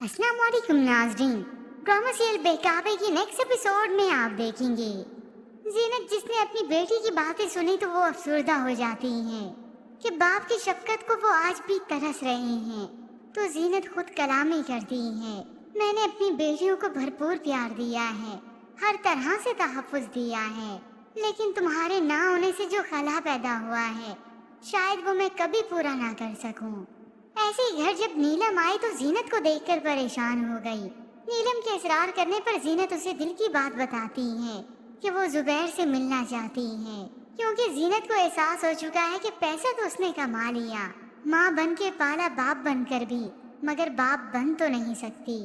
अस्सलाम वालेकुम नाज़रीन। ड्रामा सीरियल बेकाबे की नेक्स्ट एपिसोड में आप देखेंगे जीनत जिसने अपनी बेटी की बातें सुनी तो वो अफसरदा हो जाती हैं कि बाप की शफकत को वो आज भी तरस रहे हैं। तो जीनत खुद कलामी करती है, मैंने अपनी बेटियों को भरपूर प्यार दिया है, हर तरह से तहफ़्फ़ुज़ दिया है, लेकिन तुम्हारे ना होने से जो खला पैदा हुआ है शायद वो मैं कभी पूरा ना कर सकूं। ऐसे ही घर जब नीलम आई तो जीनत को देखकर परेशान हो गई। नीलम के इसरार करने पर जीनत उसे दिल की बात बताती है कि वो जुबैर से मिलना चाहती है, क्योंकि जीनत को एहसास हो चुका है कि पैसा तो उसने कमा लिया, माँ बन के पाला बाप बनकर भी, मगर बाप बन तो नहीं सकती।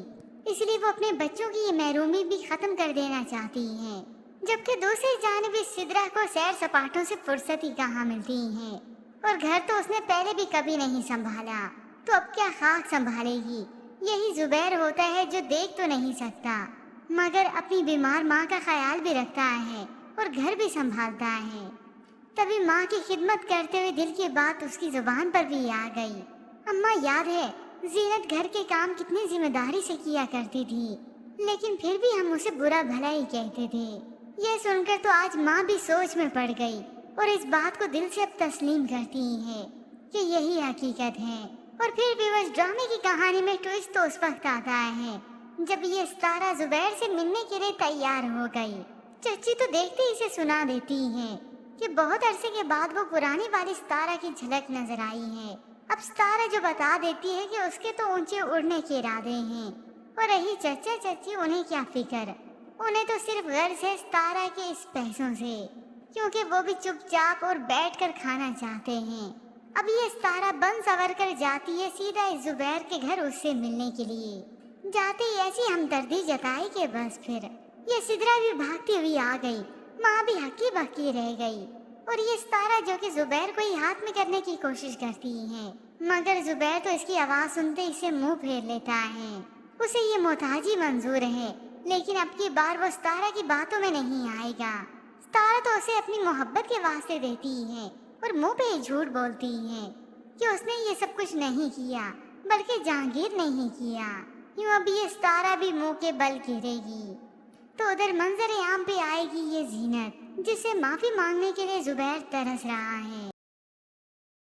इसलिए वो अपने बच्चों की ये महरूमी भी खत्म कर देना चाहती है। जबकि दूसरी जानिब इस सिदरा को सैर सपाटों से फुर्सत ही कहाँ मिलती है, और घर तो उसने पहले भी कभी नहीं संभाला, तो अब क्या खाक संभालेगी। यही जुबैर होता है जो देख तो नहीं सकता मगर अपनी बीमार माँ का ख्याल भी रखता है और घर भी संभालता है। तभी माँ की खिदमत करते हुए दिल की बात उसकी जुबान पर भी आ गई। अम्मा, याद है जीनत घर के काम कितनी जिम्मेदारी से किया करती थी, लेकिन फिर भी हम उसे बुरा भला ही कहते थे। यह सुनकर तो आज माँ भी सोच में पड़ गई और इस बात को दिल से अब तस्लीम करती है कि यही हकीकत है। और फिर भी उस ड्रामे की कहानी में ट्विस्ट तो उस वक्त आता है जब ये सितारा जुबैर से मिलने के लिए तैयार हो गई। चच्ची तो देखते ही इसे सुना देती है कि बहुत अरसे के बाद वो पुरानी वाली सितारा की झलक नजर आई है। अब सितारा जो बता देती है कि उसके तो ऊंचे उड़ने के इरादे हैं, और रही चचा चच्ची, उन्हें क्या फिक्र, उन्हें तो सिर्फ गर्ज है सितारा के इस पैसों से, क्योंकि वो भी चुपचाप और बैठकर खाना चाहते हैं। अब ये सितारा बन सवर कर जाती है सीधा इस जुबैर के घर उससे मिलने के लिए। जाते ही ऐसी हमदर्दी जताई कि बस फिर ये सिदरा भी भागती हुई आ गई, माँ भी हक्की बक्की रह गई, और ये सितारा जो कि जुबैर को ही हाथ में करने की कोशिश करती है, मगर जुबैर तो इसकी आवाज़ सुनते इसे मुंह फेर लेता है। उसे ये मोहताजी मंजूर है, लेकिन अब की बार वो सितारा की बातों में नहीं आएगा। सितारा तो उसे अपनी मोहब्बत के वास्ते देती है और मुंह पे ही झूठ बोलती है कि उसने ये सब कुछ नहीं किया, बल्कि जहांगीर नहीं किया। यूं अब ये सितारा भी मुंह के बल गिरेगी। तो उधर मंजर आम पे आएगी ये जीनत, जिससे माफी मांगने के लिए जुबैर तरस रहा है।